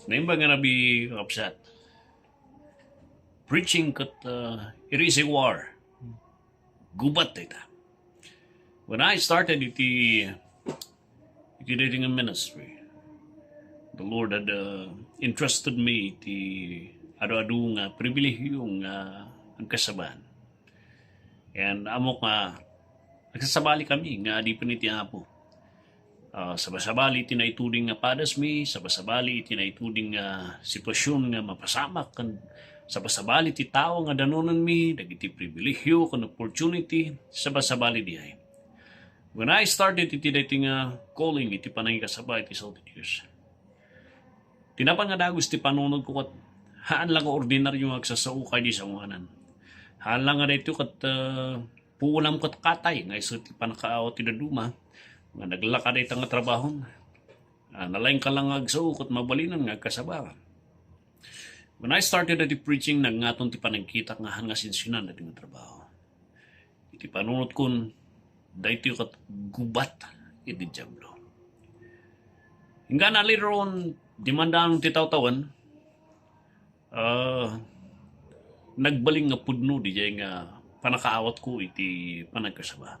Naimba nga nabi upset. Preaching kat it is a war. Gubat ita. When I started iti dating a ministry, the Lord had entrusted me iti adu-adu nga pribilehyo nga ang kasabahan. And amok nga nagsasabali kami nga di paniti apo. Sabasabali tinaituding nga padas mi, sabasabali tinaituding nga sitwasyon nga mapasamak kan sabasabali ti tao nga danonan mi, dagiti pribilehyo kan opportunity, sabasabali diay. When I started iti dating calling iti panangikasabay iti salty years, tinapan nga dagos ti panunod ko kat haan lang nga ordinaryo nga agsasaukay di sa unganan. Haan lang nga dito kat puulam kat katay nga iso ti panakaawat ti daduma nga naglakad ito nga trabaho nalaing ka lang agsaukot mabalinan nga kasaba. When I started at the preaching, nagngaton ti panagkita nga han nga sinsinan at nga trabaho. Iti panunod kun dahito kat gubat iti Diablo. Hingga na later on, dimandaan ti tawtawan, nagbaling nga pudno di jay nga panakaawat ko iti panagkasaba.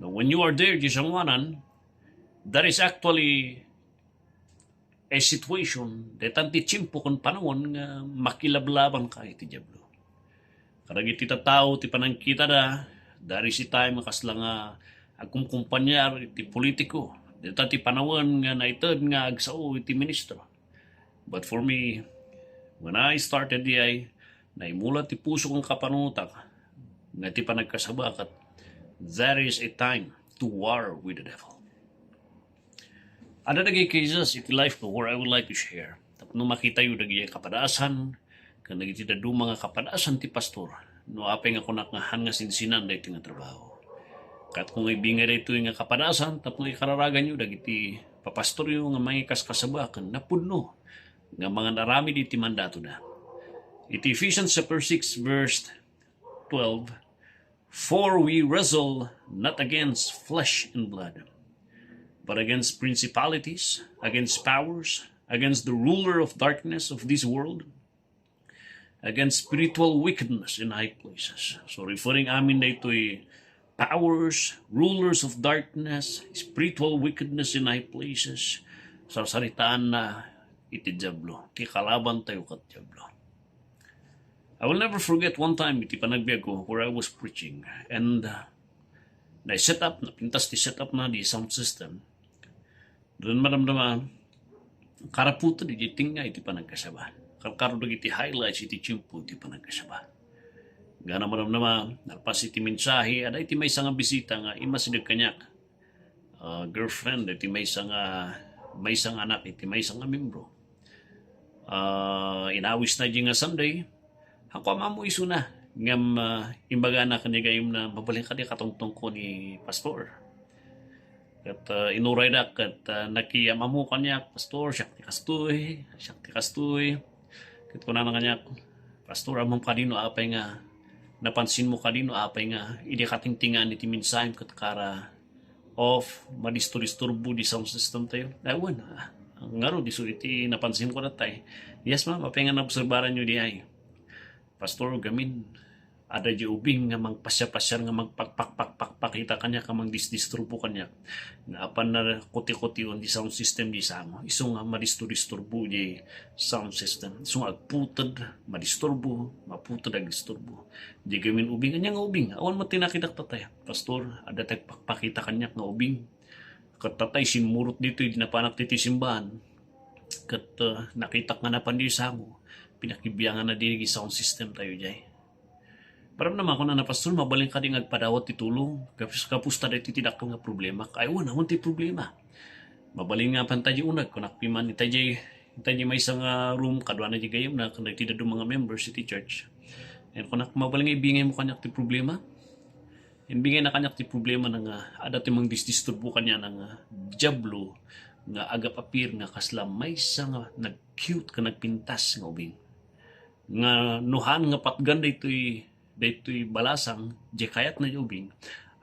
Now, when you are there, di sangwanan, that is actually a situation that anti chimpo kung panahon nga makilablaban ka iti Diablo. Karag iti tao, ti panangkita na, dari si time makasla nga agkumkumpanyar iti politiko. Dito ti panahon nga naitad nga agsao iti ministro. But for me, when I started di ay, naimula ti puso kong kapanutak nga ti panagkasabakat, there is a time to war with the devil. Ada nagay cases iti life ko where I would like to share. Tapos nung makita yung nagay kapadaasan, kung nagitidado mga kapadaasan ti pastor, no apay nga kunakahan nga sinsinan da iti nga trabaho. Kat kung ibingay da ito yung kapadaasan, tapos nung ikararagan nyo, dagiti papastor yung nga mga kaskasabakan, napudno, nga mga narami di iti mandato na. Iti Ephesians chapter 6 verse 12, for we wrestle not against flesh and blood, but against principalities, against powers, against the ruler of darkness of this world, against spiritual wickedness in high places. So referring amin na ito'y powers, rulers of darkness, spiritual wickedness in high places. Sa saritaan na iti Diablo, ti kalaban tayo kat Diablo. I will never forget one time iti panagbiag ko where I was preaching and na-set up, napintas ti set up na di sound system. Doon maramdaman, karaputo di jiting nga iti panagkasaba. Kalkaro do iti highlights iti chimpo iti panagkasaba. Gana maramdaman, nalpas iti mensahe, ada iti may nga bisita nga imasidag kanyak. Girlfriend, iti may isang anak, iti may nga membro. Inawis na di nga Sunday, ako amamu iso na, ngam imbaga na kanya gayom na mabaling ka di katungtong ko ni pastor. At inuray na kat nakiyamamu kanya, pastor, siyak ti kastoy. Kat ko na kanya, pastor, amang kanino apay nga, napansin mo kanino apay nga, hindi katingtingan iti minsahe kat kara off, madisturbo di sound system tayo. Ewan, ang ngaro, di iti napansin ko na tayo. Yes ma'am, apay nga naobserbaran nyo di ay. Pastor, gamin, ada di ubing nga magpasya-pasya nga magpakpakpakpakita kanya ka magdisturbo kanya nga apan na kuti-kuti on di sound system di samo iso nga madisturbo di sound system iso nga agputad madisturbo maputad agdisturbo di gamin ubing kanya nga ubing awan mo tinakitak tatay pastor ada tag pakpakita kanya nga ubing kat tatay sinmurot dito di napanak titi simbahan kat nakitak nga napan di samo pinakibiyangan na di sound system tayo jay. Parang naman kung na pastor, mabaling ka din agpadawat ti tulong. Kapusta da iti tidak nga problema. Ayaw na, ti problema. Mabaling nga pantay unag. Kung nakpiman, itay may isang room, kadwa na di gayam na, kung nagtidado mga members iti church. And kung mabaling nga ibingay mo kanyak ti problema, ibingay na kanyak ti problema na nga, adati mang disturbo kanya ng Diablo, nga agap-apir nga kasla may isang nag-cute ka nagpintas nga ubing. Nga nuhan nga patganda dito'y balasang, di kayat na di ubing,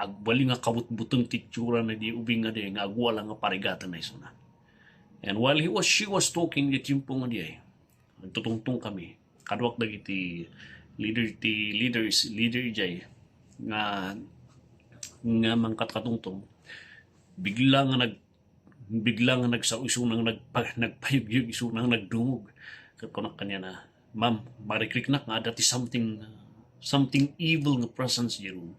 agbali nga kabut-butong titsura na di ubing nga di, nga agwala nga parigatan na iso na. And while she was talking, di timpo nga diay, nagtutungtong kami. Kadwak dagiti leader jay nga mangkat katungtong, bigla nga nagsausunang nagpayugyug isunang nagdungog kat kunak kanya na, ma'am, marikriknak nga dati something evil nga presence Jerome.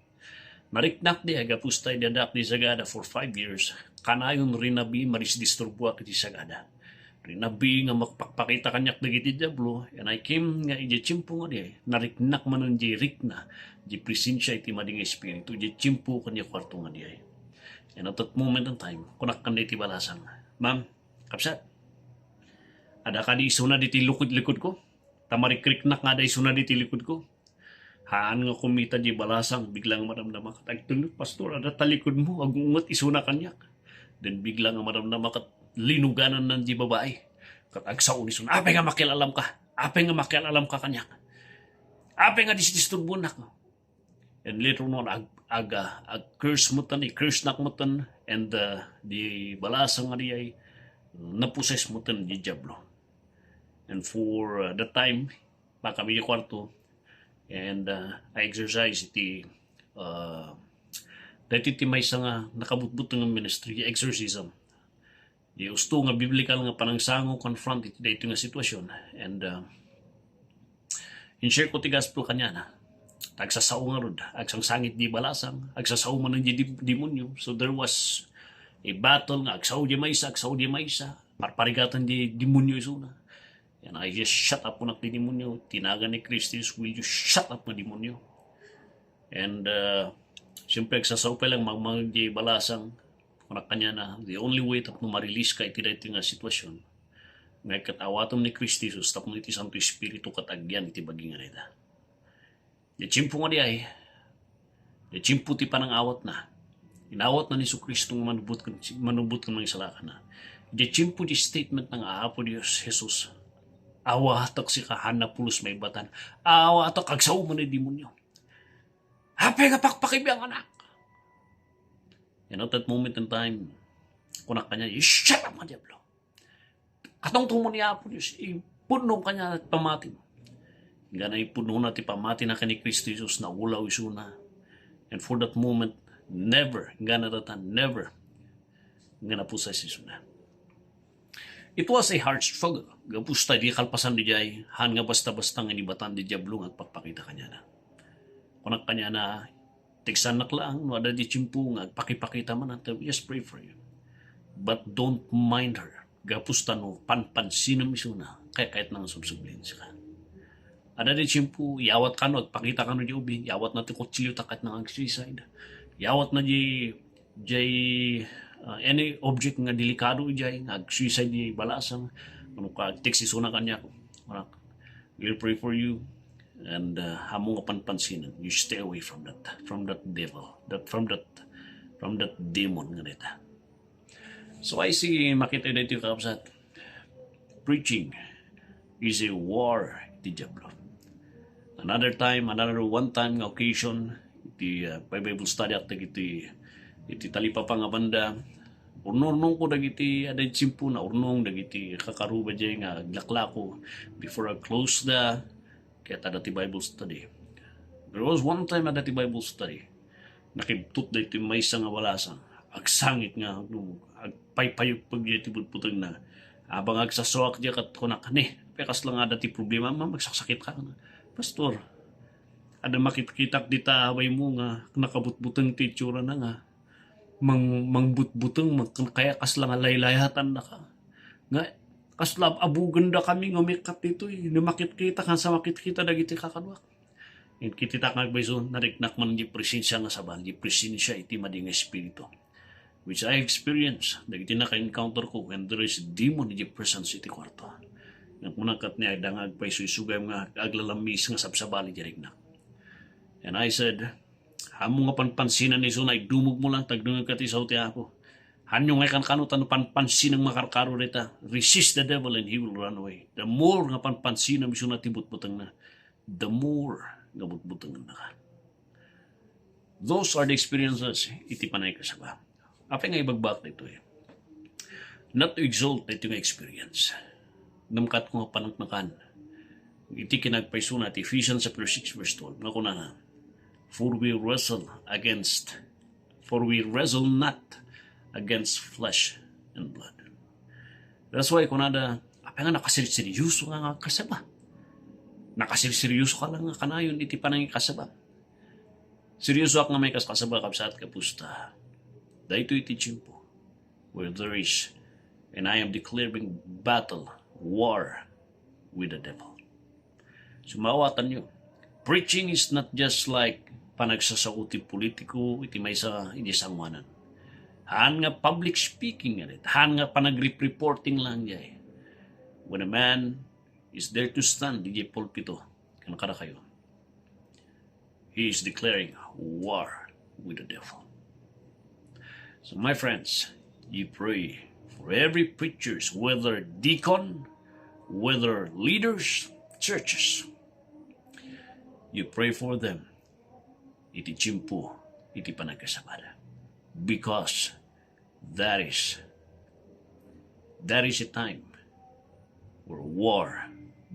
Nariknak di aga pustay dadak di Sagada for 5 years. Kanayon rinabi maris disturbua kiti Sagada. Rinabi nga makpakpakita kanyak dagiti Diablo, and I came nga ije chimpo nga di nariknak manon di rikna di presensya iti mading espiritu di chimpo kanya kwarto nga di. And at that moment in time, kunak kan iti balasang, ma'am, kapsat, ada ka di isuna diti likod ko? Tamarikriknak nga da isuna diti likod ko? Haan nga kumita di balasang, biglang maramdama kat, agtulog, pastor, ada talikod mo, agungot isuna kanyak. Then biglang maramdama kat, linuganan ng di babae. Kat agsaon isuna, apay nga makilalam ka kanyak. Apay nga disturbunak. And later on, curse nak mutan, and di balasang nga di ay naposes mutan di Diablo. And for that time, pa kami yung kwarto, and I exercise iti dati ti may nga nakabutbut ng ministry, exorcism. Di usto nga biblical nga panangsango confront iti dito nga sitwasyon. And in-share ko ti gospel kanya na, agsasaw nga rod, agsang sangit di balasang, agsasaw man ng demonyo. So there was a battle nga, agsaw di maysa, parparigatan di demonyo isuna. And I just shut up po na di demonyo, tinaga ni Christus, will you shut up na demonyo? And siyempre agsasaw pa lang di balasang, kunak kanya na, the only way tapno ma-release ka iti dito nga sitwasyon, nga katawatom ni Christus, tapno iti Santo Espiritu katagyan iti bagingan nila. Di chimpo nga di ay, di chimpo ti panang awat na. Inawat na ni Kristo nga manubot ka ng isalakan na. Di chimpo di statement ng Apo Diyos Jesus. Awa hatak si kahana pulos may batan. Awa hatak agsaw mo na demonyo. Hapay nga pakpakibiyang anak. And at that moment in time, kunak kanya, shut up mga Diablo. Katong mo ni Apo Diyos, ipunong kanya at pamatin. Nga na ipuno na ti pamati na kani Kristo Jesus na ulaw isuna. And for that moment, never, nga na pusa si isuna. It was a hard struggle. Gapusta di kalpasan di jay, han nga basta-basta nga nibatan di Diablo at pagpakita kanya na. Kunak kanya na, tigsan naklaan, wala di chimpo nga, pakipakita man at just pray for you. But don't mind her. Gapusta no, panpansin na misuna, kaya kahit nang subsublin siya. Ada di chimpo, yawat ka no, pakita ka no di ubi, yawat na ti kutsilyo takat ng suicide. Yawat na di any object nga delikado jay, suicide di balasang, ano ka, teksisuna kanya ko. We'll pray for you, and hamong panpansinan, you stay away from that devil, from that demon nga nita. So I see, makita dito kapsat, preaching is a war di Diablo. Another one time nga occasion, iti Bible study at iti talipa pa nga banda, urnong ko dagiti aday simpo na urnong dagiti kakaruba jay nga glaklako before I close the kaya dati Bible study. There was one time dati Bible study, nakibtut dati may nga walasang, agsangit nga, agpaypayog pag diti putputag na, abang agsasawak diya kat kunak, pekas lang nga dati problema, magsasakit ka na. Pastor, ada makikita dita away mo nga nakabutbutang titsura na nga mangbutbutang kaya kasla nga laylayatan na ka nga kasla abuganda kami nga umikat dito namakit kita kan sa makit kita dagiti kakanwak in kitita nga bayson nariknak man di presensya nga sabal di presensya iti mading espiritu which I experience dagiti naka-encounter ko when there is demon iti presence iti kwarto. Nang munakat niya, dangag pa isugay nga aglalamis nga sabsabali jarig na. And I said, hamo nga panpansinan ni Suna, dumog mo lang, tagdungag ka ti sa uti ako. Hanyo nga kanutan panpansin ng makarkaro rita, resist the devil and he will run away. The more nga panpansinan ni Suna tibut-butang na, the more nga but-butang na ka. Those are the experiences, iti panay kasaba. Apa nga ibagbak na ito not to exalt iti nga experience. Namkat ko nga panagnakan. Iti kinagpaisuna at Ephesians chapter 6 verse 12. Nga kuna nga, For we wrestle not against flesh and blood. That's why kung nada, apa nga nakasiryoso nga kasaba. Nakasiryoso ka lang nga kanayon iti panang kasaba. Seryoso ak nga may kasaba kapsat kapusta. Dahito iti tiyempo where there is, and I am declaring battle, war with the devil. Sumawatan nyo. Preaching is not just like panagsasauti politiko iti may sa inisangwanan. Haan nga public speaking nga rin. Haan nga panag-reporting lang jay. When a man is there to stand di pulpito, kanakara kayo, he is declaring war with the devil. So my friends, you pray for every preachers, whether deacon, whether leaders, churches. You pray for them. Iti chimpo, iti panagkasabada. Because that is a time where war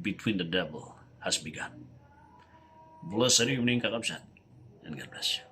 between the devil has begun. Blessed evening, kakabsat, and God bless you.